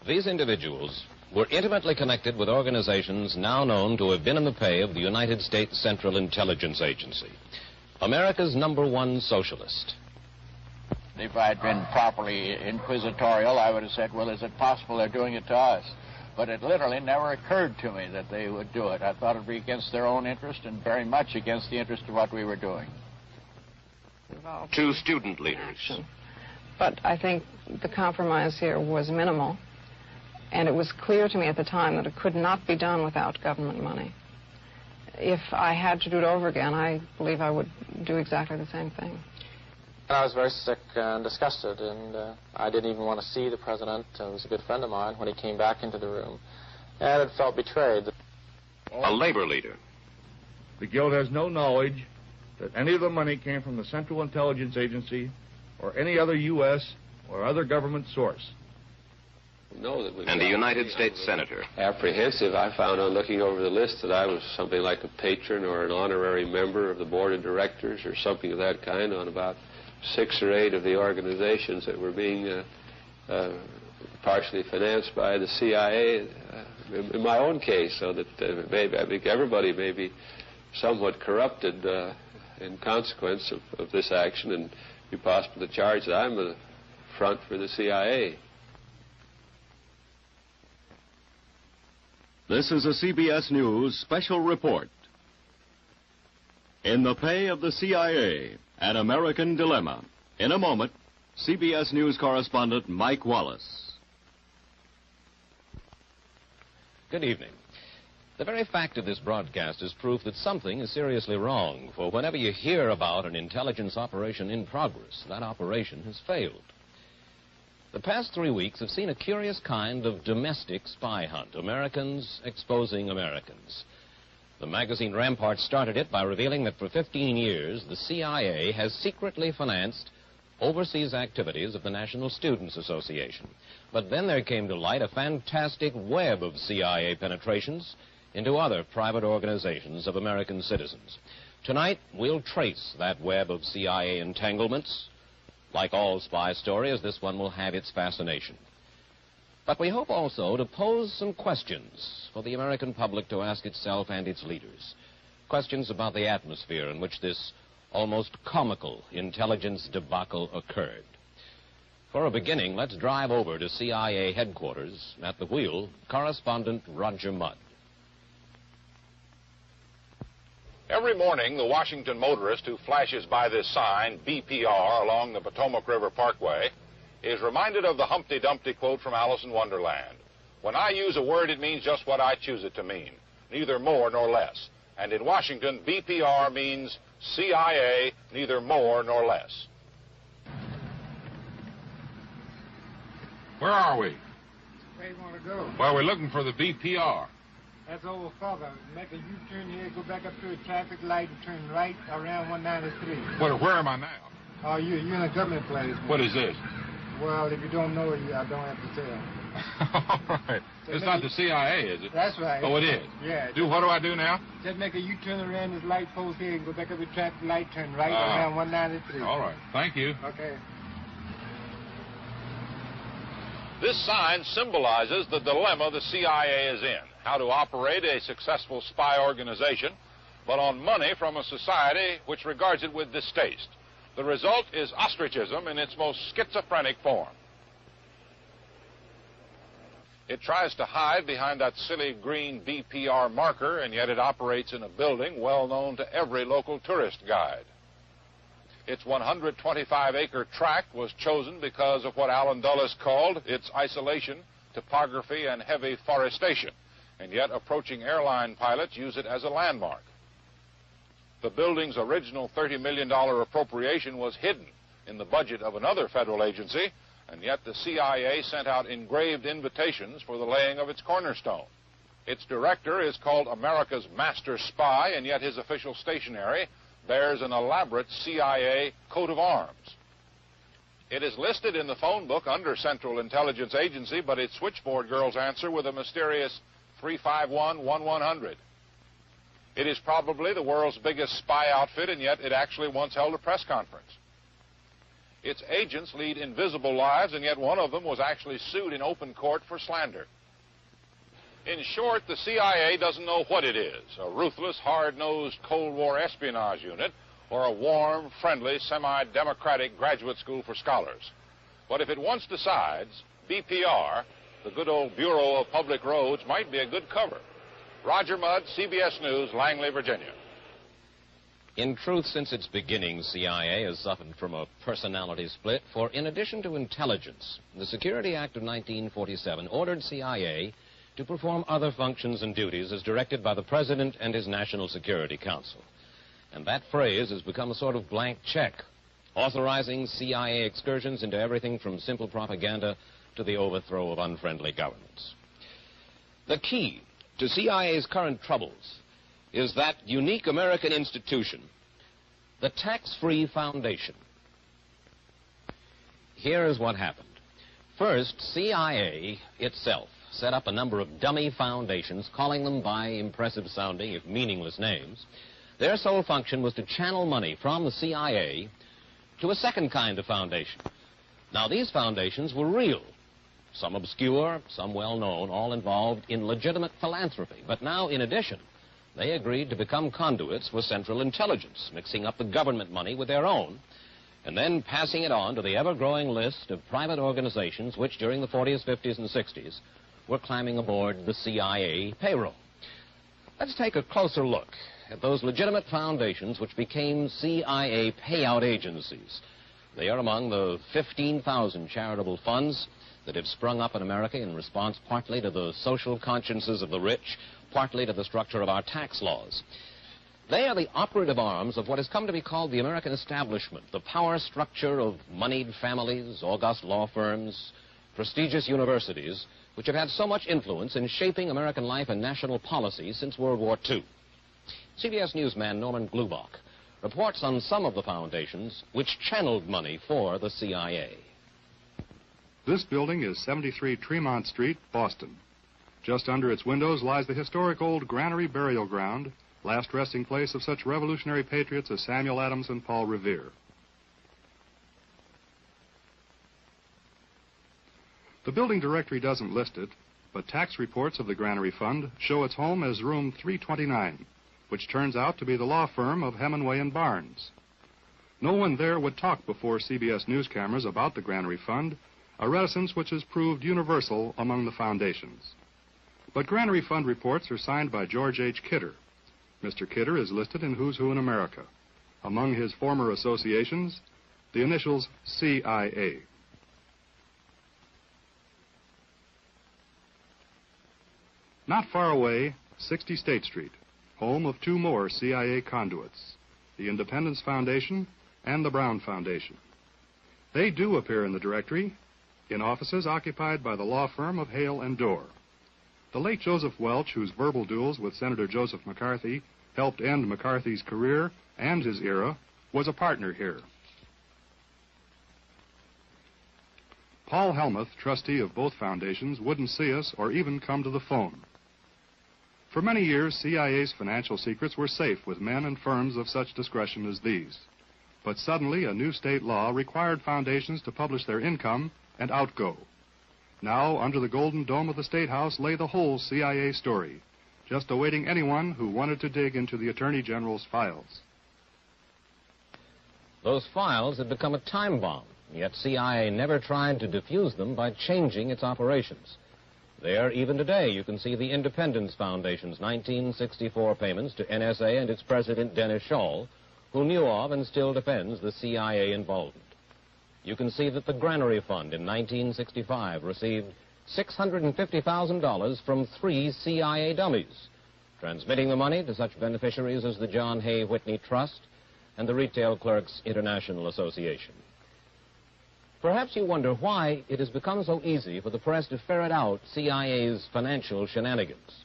These individuals were intimately connected with organizations now known to have been in the pay of the United States Central Intelligence Agency, America's #1 socialist. If I'd been properly inquisitorial, I would have said, well, is it possible they're doing it to us? But it literally never occurred to me that they would do it. I thought it would be against their own interest and very much against the interest of what we were doing. Two student leaders. But I think the compromise here was minimal, and it was clear to me at the time that it could not be done without government money. If I had to do it over again, I believe I would do exactly the same thing. I was very sick and disgusted, and I didn't even want to see the president, who was a good friend of mine, when he came back into the room. And it felt betrayed. A labor leader. The Guild has no knowledge that any of the money came from the Central Intelligence Agency or any other U.S. or other government source. And a United States Senator. Apprehensive, I found on looking over the list that I was something like a patron or an honorary member of the board of directors or something of that kind on about 6 or 8 of the organizations that were being partially financed by the CIA in my own case, so that maybe, I think everybody may be somewhat corrupted in consequence of this action, and be possible to charge that I'm a front for the CIA. This is a CBS News special report. In the pay of the CIA, an American dilemma. In a moment, CBS News correspondent Mike Wallace. Good evening. The very fact of this broadcast is proof that something is seriously wrong, for whenever you hear about an intelligence operation in progress, that operation has failed. The past 3 weeks have seen a curious kind of domestic spy hunt, Americans exposing Americans. The magazine Rampart started it by revealing that for 15 years, the CIA has secretly financed overseas activities of the National Students Association. But then there came to light a fantastic web of CIA penetrations into other private organizations of American citizens. Tonight, we'll trace that web of CIA entanglements. Like all spy stories, this one will have its fascination. But we hope also to pose some questions for the American public to ask itself and its leaders. Questions about the atmosphere in which this almost comical intelligence debacle occurred. For a beginning, let's drive over to CIA headquarters. At the wheel, correspondent Roger Mudd. Every morning, the Washington motorist who flashes by this sign, BPR, along the Potomac River Parkway, is reminded of the Humpty Dumpty quote from Alice in Wonderland. When I use a word, it means just what I choose it to mean, neither more nor less. And in Washington, BPR means CIA, neither more nor less. Where are we? Where you want to go? Well, we're looking for the BPR. That's over further. Make a U-turn here, go back up to a traffic light and turn right around 193. Where am I now? Oh, you're in a government place. What is this? Well, if you don't know it, I don't have to tell. All right. So it's not the CIA, is it? That's right. Oh, it is? Yeah. What do I do now? Just make a U-turn around this light post here and go back up to traffic light, turn right around 193. All right. Thank you. Okay. This sign symbolizes the dilemma the CIA is in, how to operate a successful spy organization, but on money from a society which regards it with distaste. The result is ostracism in its most schizophrenic form. It tries to hide behind that silly green BPR marker, and yet it operates in a building well known to every local tourist guide. Its 125-acre tract was chosen because of what Alan Dulles called its isolation, topography, and heavy forestation, and yet approaching airline pilots use it as a landmark. The building's original $30 million appropriation was hidden in the budget of another federal agency, and yet the CIA sent out engraved invitations for the laying of its cornerstone. Its director is called America's Master Spy, and yet his official stationery bears an elaborate CIA coat of arms. It is listed in the phone book under Central Intelligence Agency, but its switchboard girls answer with a mysterious 351-1100. It is probably the world's biggest spy outfit, and yet it actually once held a press conference. Its agents lead invisible lives, and yet one of them was actually sued in open court for slander. In short, the CIA doesn't know what it is, a ruthless, hard-nosed Cold War espionage unit or a warm, friendly, semi-democratic graduate school for scholars. But if it once decides, BPR, the good old Bureau of Public Roads, might be a good cover. Roger Mudd, CBS News, Langley, Virginia. In truth, since its beginning, CIA has suffered from a personality split, for in addition to intelligence, the Security Act of 1947 ordered CIA to perform other functions and duties as directed by the President and his National Security Council. And that phrase has become a sort of blank check, authorizing CIA excursions into everything from simple propaganda to the overthrow of unfriendly governments. The key to CIA's current troubles is that unique American institution, the Tax-Free Foundation. Here is what happened. First, CIA itself set up a number of dummy foundations, calling them by impressive-sounding, if meaningless, names. Their sole function was to channel money from the CIA to a second kind of foundation. Now, these foundations were real. Some obscure, some well-known, all involved in legitimate philanthropy. But now, in addition, they agreed to become conduits for Central Intelligence, mixing up the government money with their own, and then passing it on to the ever-growing list of private organizations which, during the 40s, 50s, and 60s, were climbing aboard the CIA payroll. Let's take a closer look at those legitimate foundations which became CIA payout agencies. They are among the 15,000 charitable funds that have sprung up in America in response partly to the social consciences of the rich, partly to the structure of our tax laws. They are the operative arms of what has come to be called the American establishment, the power structure of moneyed families, august law firms, prestigious universities, which have had so much influence in shaping American life and national policy since World War II. CBS newsman Norman Glubach reports on some of the foundations which channeled money for the CIA. This building is 73 Tremont Street, Boston. Just under its windows lies the historic old Granary Burial Ground, last resting place of such revolutionary patriots as Samuel Adams and Paul Revere. The building directory doesn't list it, but tax reports of the Granary Fund show its home as room 329, which turns out to be the law firm of Hemingway and Barnes. No one there would talk before CBS News cameras about the Granary Fund, a reticence which has proved universal among the foundations. But Granary Fund reports are signed by George H. Kidder. Mr. Kidder is listed in Who's Who in America. Among his former associations, the initials CIA. Not far away, 60 State Street, home of two more CIA conduits, the Independence Foundation and the Brown Foundation. They do appear in the directory in offices occupied by the law firm of Hale and Dorr. The late Joseph Welch, whose verbal duels with Senator Joseph McCarthy helped end McCarthy's career and his era, was a partner here. Paul Helmuth, trustee of both foundations, wouldn't see us or even come to the phone. For many years, CIA's financial secrets were safe with men and firms of such discretion as these. But suddenly, a new state law required foundations to publish their income and outgo. Now, under the golden dome of the State House lay the whole CIA story, just awaiting anyone who wanted to dig into the Attorney General's files. Those files had become a time bomb, yet CIA never tried to defuse them by changing its operations. There, even today, you can see the Independence Foundation's 1964 payments to NSA and its president, Dennis Scholl, who knew of and still defends the CIA involvement. You can see that the Granary Fund in 1965 received $650,000 from 3 CIA dummies, transmitting the money to such beneficiaries as the John Hay Whitney Trust and the Retail Clerks International Association. Perhaps you wonder why it has become so easy for the press to ferret out CIA's financial shenanigans.